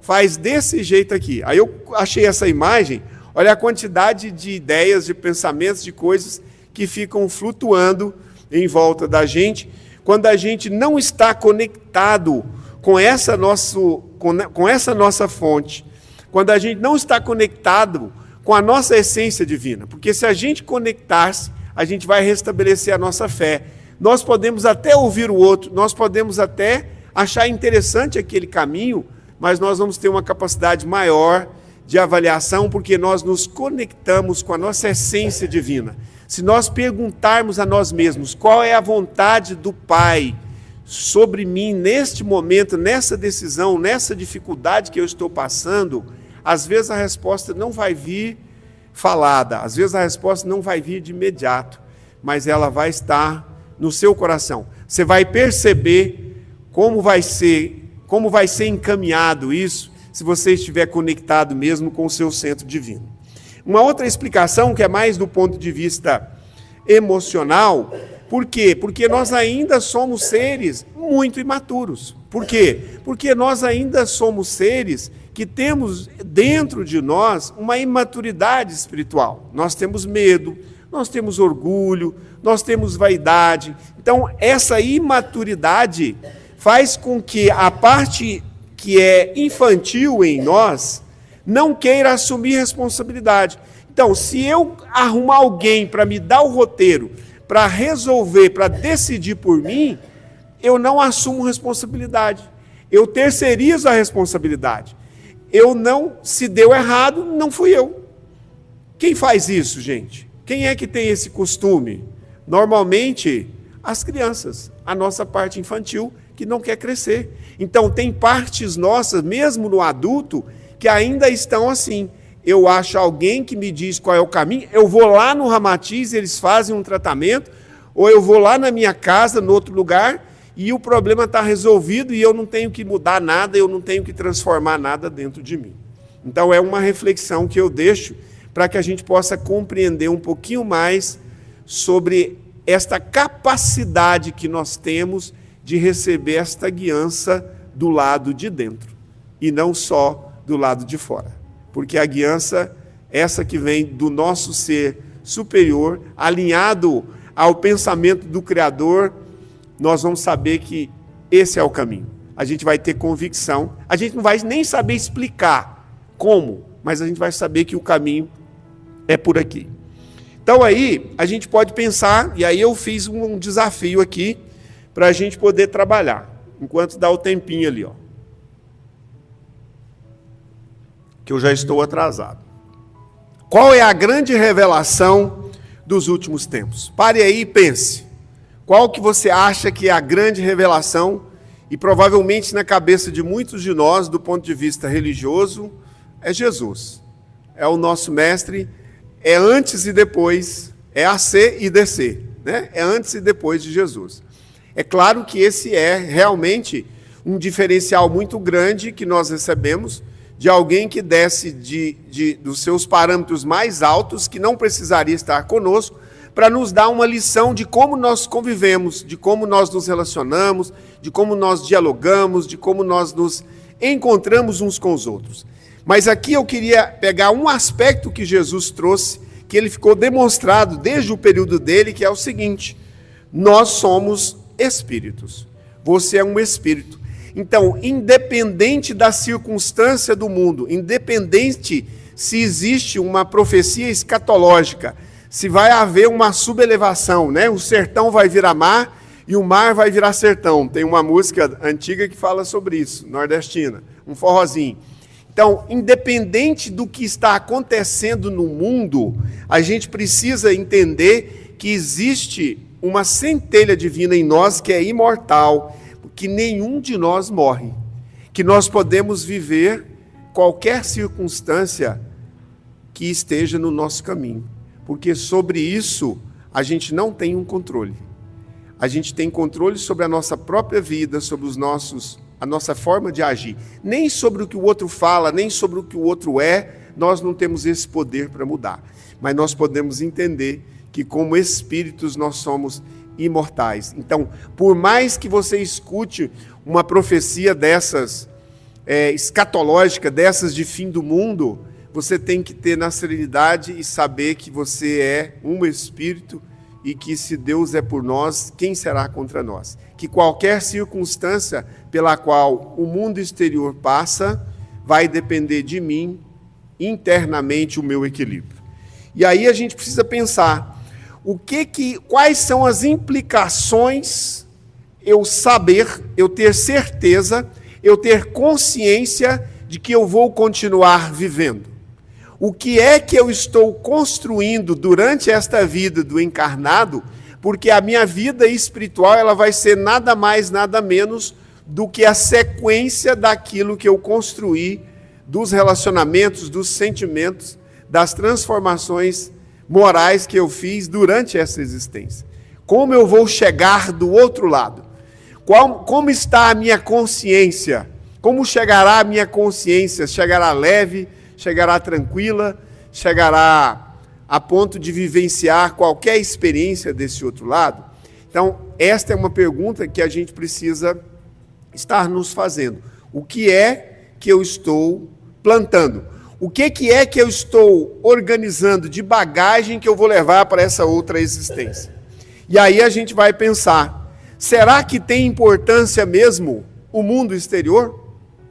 faz desse jeito aqui. Aí eu achei essa imagem, olha a quantidade de ideias, de pensamentos, de coisas que ficam flutuando em volta da gente, quando a gente não está conectado com essa nossa fonte, quando a gente não está conectado com a nossa essência divina. Porque se a gente conectar-se, a gente vai restabelecer a nossa fé. Nós podemos até ouvir o outro, nós podemos até achar interessante aquele caminho, mas nós vamos ter uma capacidade maior de avaliação, porque nós nos conectamos com a nossa essência divina. Se nós perguntarmos a nós mesmos qual é a vontade do Pai sobre mim neste momento, nessa decisão, nessa dificuldade que eu estou passando, às vezes a resposta não vai vir falada, às vezes a resposta não vai vir de imediato, mas ela vai estar no seu coração. Você vai perceber como vai ser encaminhado isso, se você estiver conectado mesmo com o seu centro divino. Uma outra explicação, que é mais do ponto de vista emocional, por quê? Porque nós ainda somos seres muito imaturos. Por quê? Porque nós ainda somos seres que temos dentro de nós uma imaturidade espiritual. Nós temos medo, nós temos orgulho, nós temos vaidade. Então, essa imaturidade faz com que a parte que é infantil em nós não queira assumir responsabilidade. Então, se eu arrumar alguém para me dar o roteiro, para resolver, para decidir por mim, eu não assumo responsabilidade. Eu terceirizo a responsabilidade. Se deu errado, não fui eu. Quem faz isso, gente? Quem é que tem esse costume? Normalmente, as crianças, a nossa parte infantil, que não quer crescer. Então, tem partes nossas, mesmo no adulto, que ainda estão assim. Eu acho alguém que me diz qual é o caminho, eu vou lá no Ramatiz, eles fazem um tratamento, ou eu vou lá na minha casa, no outro lugar, e o problema está resolvido e eu não tenho que mudar nada, eu não tenho que transformar nada dentro de mim. Então, é uma reflexão que eu deixo para que a gente possa compreender um pouquinho mais sobre esta capacidade que nós temos de receber esta guiança do lado de dentro, e não só do lado de fora. Porque a guiança, essa que vem do nosso ser superior, alinhado ao pensamento do Criador, nós vamos saber que esse é o caminho. A gente vai ter convicção, a gente não vai nem saber explicar como, mas a gente vai saber que o caminho é por aqui. Então aí, a gente pode pensar, e aí eu fiz um desafio aqui, para a gente poder trabalhar, enquanto dá o tempinho ali, que eu já estou atrasado. Qual é a grande revelação dos últimos tempos? Pare aí e pense. Qual que você acha que é a grande revelação? E provavelmente na cabeça de muitos de nós, do ponto de vista religioso, é Jesus. É o nosso mestre, é antes e depois, é AC e DC, né? É antes e depois de Jesus. É claro que esse é realmente um diferencial muito grande que nós recebemos de alguém que desce dos seus parâmetros mais altos, que não precisaria estar conosco, para nos dar uma lição de como nós convivemos, de como nós nos relacionamos, de como nós dialogamos, de como nós nos encontramos uns com os outros. Mas aqui eu queria pegar um aspecto que Jesus trouxe, que ele ficou demonstrado desde o período dele, que é o seguinte: nós somos espíritos. Você é um espírito. Então, independente da circunstância do mundo, independente se existe uma profecia escatológica, se vai haver uma subelevação, né? O sertão vai virar mar e o mar vai virar sertão. Tem uma música antiga que fala sobre isso, nordestina, um forrozinho. Então, independente do que está acontecendo no mundo, a gente precisa entender que existe uma centelha divina em nós que é imortal, que nenhum de nós morre, que nós podemos viver qualquer circunstância que esteja no nosso caminho, porque sobre isso a gente não tem um controle. A gente tem controle sobre a nossa própria vida, sobre a nossa forma de agir. Nem sobre o que o outro fala, nem sobre o que o outro é, nós não temos esse poder para mudar. Mas nós podemos entender que como espíritos nós somos imortais. Então, por mais que você escute uma profecia dessas, escatológica, dessas de fim do mundo, você tem que ter na serenidade e saber que você é um espírito e que se Deus é por nós, quem será contra nós? Que qualquer circunstância pela qual o mundo exterior passa, vai depender de mim, internamente, o meu equilíbrio. E aí a gente precisa pensar, quais são as implicações eu saber, eu ter certeza, eu ter consciência de que eu vou continuar vivendo. O que é que eu estou construindo durante esta vida do encarnado, porque a minha vida espiritual ela vai ser nada mais, nada menos do que a sequência daquilo que eu construí, dos relacionamentos, dos sentimentos, das transformações morais que eu fiz durante essa existência. Como eu vou chegar do outro lado? Como está a minha consciência? Como chegará a minha consciência? Chegará leve? Chegará tranquila? Chegará a ponto de vivenciar qualquer experiência desse outro lado? Então, esta é uma pergunta que a gente precisa estar nos fazendo. O que é que eu estou plantando? O que é que eu estou organizando de bagagem que eu vou levar para essa outra existência? E aí a gente vai pensar, será que tem importância mesmo o mundo exterior?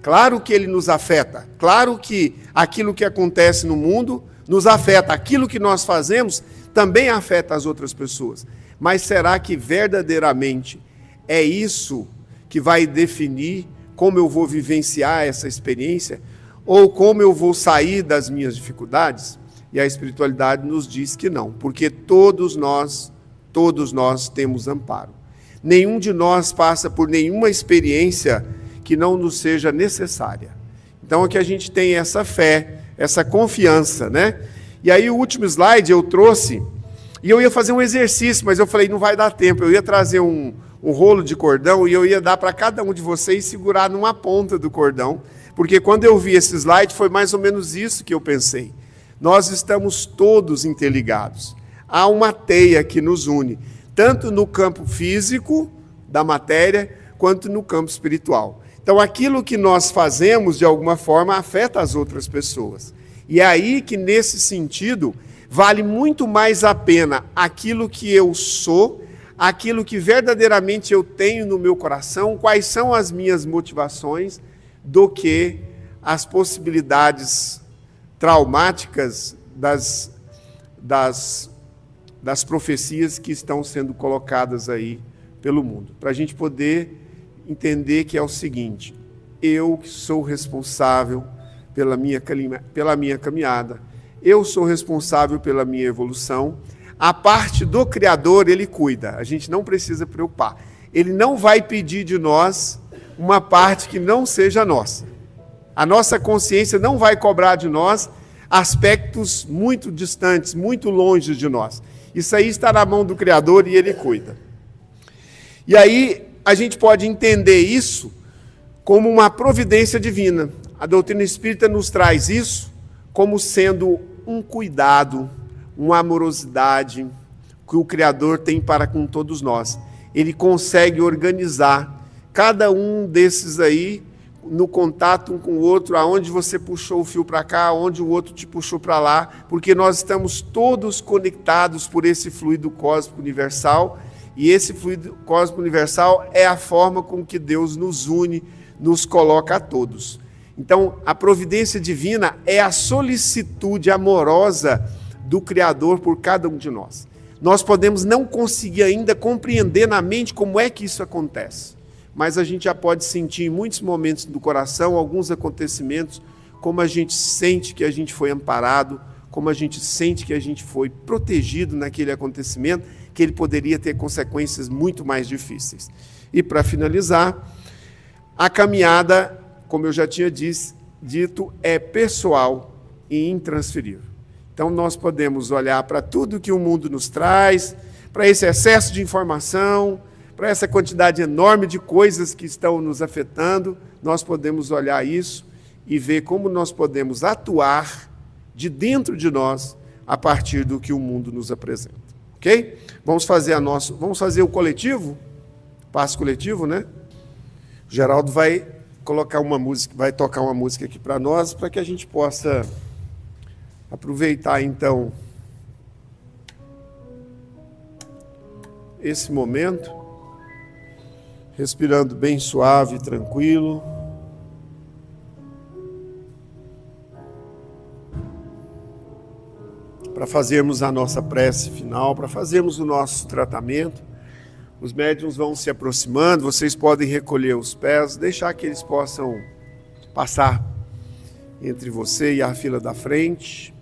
Claro que ele nos afeta, claro que aquilo que acontece no mundo nos afeta, aquilo que nós fazemos também afeta as outras pessoas. Mas será que verdadeiramente é isso que vai definir como eu vou vivenciar essa experiência? Ou como eu vou sair das minhas dificuldades? E a espiritualidade nos diz que não, porque todos nós temos amparo. Nenhum de nós passa por nenhuma experiência que não nos seja necessária. Então, aqui a gente tem essa fé, essa confiança, né? E aí, o último slide eu trouxe, e eu ia fazer um exercício, mas eu falei, não vai dar tempo. Eu ia trazer um rolo de cordão e eu ia dar para cada um de vocês segurar numa ponta do cordão, porque quando eu vi esse slide, foi mais ou menos isso que eu pensei. Nós estamos todos interligados. Há uma teia que nos une, tanto no campo físico da matéria, quanto no campo espiritual. Então, aquilo que nós fazemos, de alguma forma, afeta as outras pessoas. E é aí que, nesse sentido, vale muito mais a pena aquilo que eu sou, aquilo que verdadeiramente eu tenho no meu coração, quais são as minhas motivações, do que as possibilidades traumáticas das profecias que estão sendo colocadas aí pelo mundo. Para a gente poder entender que é o seguinte, eu que sou responsável pela minha caminhada, eu sou responsável pela minha evolução, a parte do Criador ele cuida, a gente não precisa preocupar. Ele não vai pedir de nós uma parte que não seja nossa. A nossa consciência não vai cobrar de nós aspectos muito distantes, muito longe de nós. Isso aí está na mão do Criador e ele cuida. E aí a gente pode entender isso como uma providência divina. a doutrina espírita nos traz isso como sendo um cuidado, uma amorosidade que o Criador tem para com todos nós. Ele consegue organizar cada um desses aí no contato um com o outro, aonde você puxou o fio para cá, aonde o outro te puxou para lá, porque nós estamos todos conectados por esse fluido cósmico universal, e esse fluido cósmico universal é a forma com que Deus nos une, nos coloca a todos. Então, a providência divina é a solicitude amorosa do Criador por cada um de nós. Nós podemos não conseguir ainda compreender na mente como é que isso acontece, mas a gente já pode sentir em muitos momentos do coração, alguns acontecimentos, como a gente sente que a gente foi amparado, como a gente sente que a gente foi protegido naquele acontecimento, que ele poderia ter consequências muito mais difíceis. E para finalizar, a caminhada, como eu já tinha dito, é pessoal e intransferível. Então nós podemos olhar para tudo que o mundo nos traz, para esse excesso de informação, para essa quantidade enorme de coisas que estão nos afetando, nós podemos olhar isso e ver como nós podemos atuar de dentro de nós a partir do que o mundo nos apresenta. Ok? Vamos fazer o coletivo, passo coletivo, né? O Geraldo vai colocar uma música, vai tocar uma música aqui para nós, para que a gente possa aproveitar então esse momento, respirando bem suave e tranquilo. Para fazermos a nossa prece final, para fazermos o nosso tratamento. Os médiuns vão se aproximando, vocês podem recolher os pés, deixar que eles possam passar entre você e a fila da frente,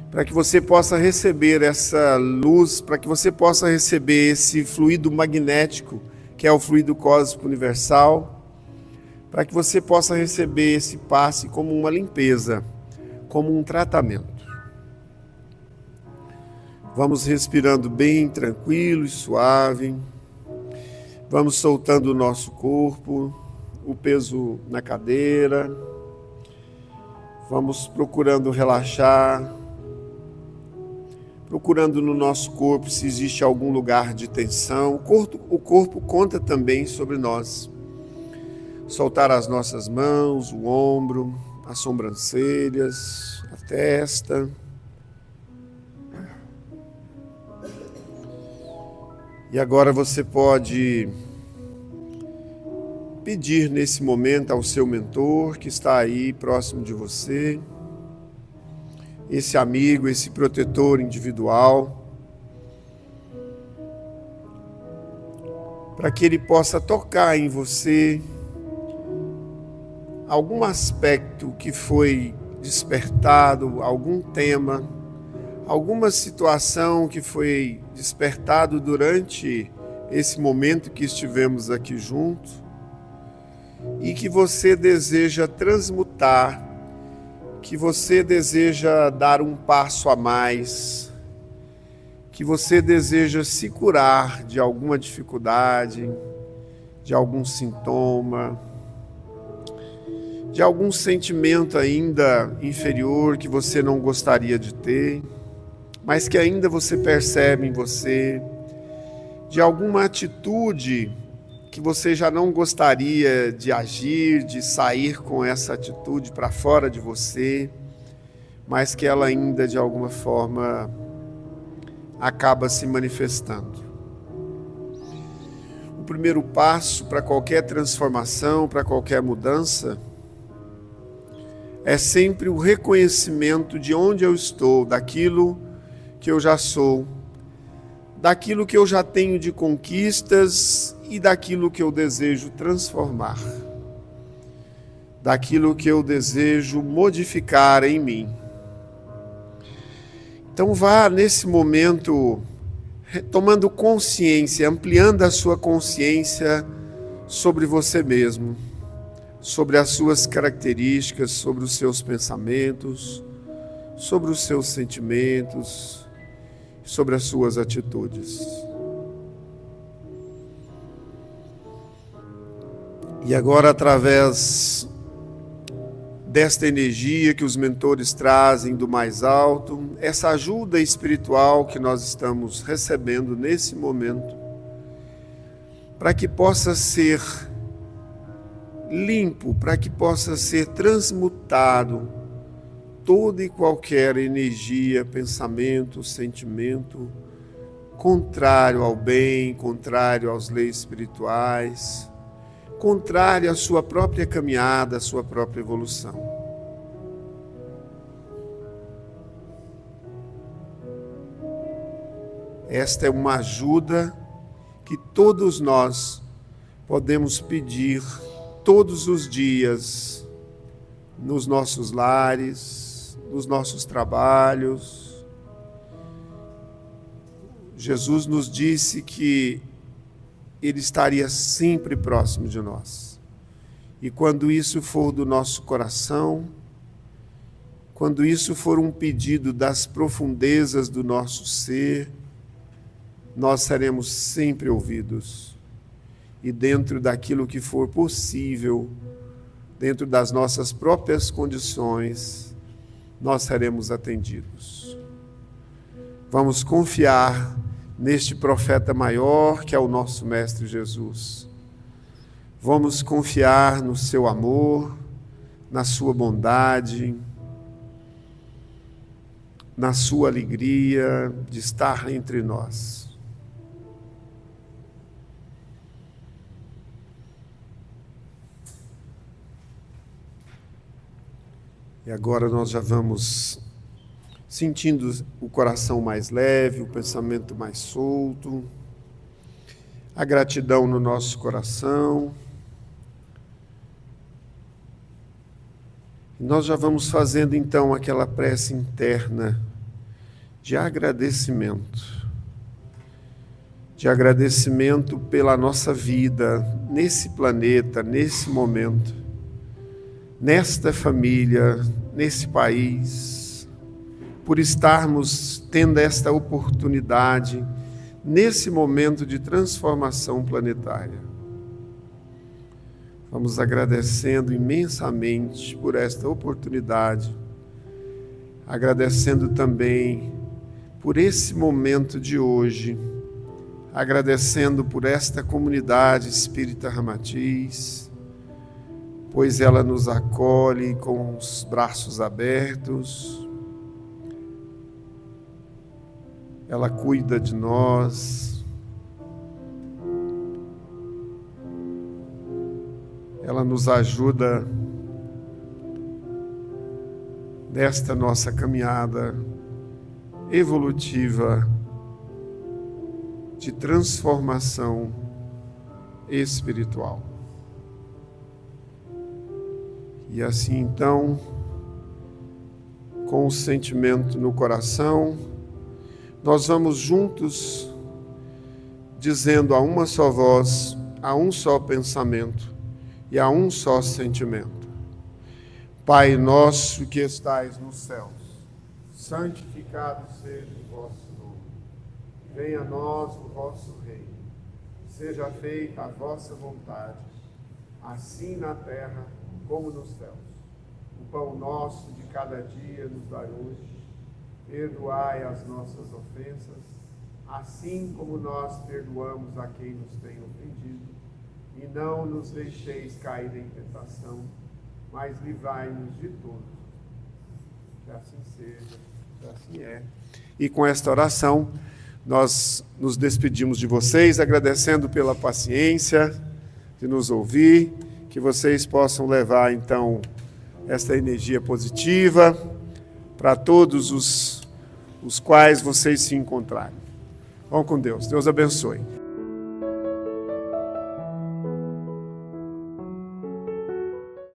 para que você possa receber essa luz, para que você possa receber esse fluido magnético, que é o fluido cósmico universal, para que você possa receber esse passe como uma limpeza, como um tratamento. Vamos respirando bem tranquilo e suave, vamos soltando o nosso corpo, o peso na cadeira, vamos procurando relaxar, procurando no nosso corpo se existe algum lugar de tensão. O corpo conta também sobre nós. Soltar as nossas mãos, o ombro, as sobrancelhas, a testa. E agora você pode pedir nesse momento ao seu mentor que está aí próximo de você, esse amigo, esse protetor individual, para que ele possa tocar em você algum aspecto que foi despertado, algum tema, alguma situação que foi despertado durante esse momento que estivemos aqui juntos e que você deseja transmutar, que você deseja dar um passo a mais, que você deseja se curar de alguma dificuldade, de algum sintoma, de algum sentimento ainda inferior que você não gostaria de ter, mas que ainda você percebe em você, de alguma atitude que você já não gostaria de agir, de sair com essa atitude para fora de você, mas que ela ainda de alguma forma acaba se manifestando. O primeiro passo para qualquer transformação, para qualquer mudança, é sempre o reconhecimento de onde eu estou, daquilo que eu já sou, daquilo que eu já tenho de conquistas e daquilo que eu desejo transformar, daquilo que eu desejo modificar em mim. Então vá nesse momento tomando consciência, ampliando a sua consciência sobre você mesmo, sobre as suas características, sobre os seus pensamentos, sobre os seus sentimentos, sobre as suas atitudes. E agora, através desta energia que os mentores trazem do mais alto, essa ajuda espiritual que nós estamos recebendo nesse momento, para que possa ser limpo, para que possa ser transmutado toda e qualquer energia, pensamento, sentimento contrário ao bem, contrário às leis espirituais, contrário à sua própria caminhada, à sua própria evolução. Esta é uma ajuda que todos nós podemos pedir todos os dias, nos nossos lares, nos nossos trabalhos. Jesus nos disse que Ele estaria sempre próximo de nós. E quando isso for do nosso coração, quando isso for um pedido das profundezas do nosso ser, nós seremos sempre ouvidos. E dentro daquilo que for possível, dentro das nossas próprias condições, nós seremos atendidos. Vamos confiar neste profeta maior que é o nosso Mestre Jesus. Vamos confiar no seu amor, na sua bondade, na sua alegria de estar entre nós. E agora nós já vamos sentindo o coração mais leve, o pensamento mais solto, a gratidão no nosso coração. Nós já vamos fazendo então aquela prece interna de agradecimento pela nossa vida nesse planeta, nesse momento, nesta família, nesse país, por estarmos tendo esta oportunidade nesse momento de transformação planetária. Vamos agradecendo imensamente por esta oportunidade, agradecendo também por esse momento de hoje, agradecendo por esta comunidade espírita Ramatiz, pois ela nos acolhe com os braços abertos, ela cuida de nós, ela nos ajuda nesta nossa caminhada evolutiva de transformação espiritual. E assim então, com o sentimento no coração, nós vamos juntos dizendo a uma só voz, a um só pensamento e a um só sentimento: Pai nosso que estais nos céus, santificado seja o vosso nome. Venha a nós o vosso reino. Seja feita a vossa vontade, assim na terra como nos céus. O pão nosso de cada dia nos dai hoje. Perdoai as nossas ofensas, assim como nós perdoamos a quem nos tem ofendido. E não nos deixeis cair em tentação, mas livrai-nos de tudo. Que assim seja, que assim é. E com esta oração, nós nos despedimos de vocês, agradecendo pela paciência de nos ouvir, que vocês possam levar, então, esta energia positiva para todos os quais vocês se encontrarem. Vão com Deus. Deus abençoe.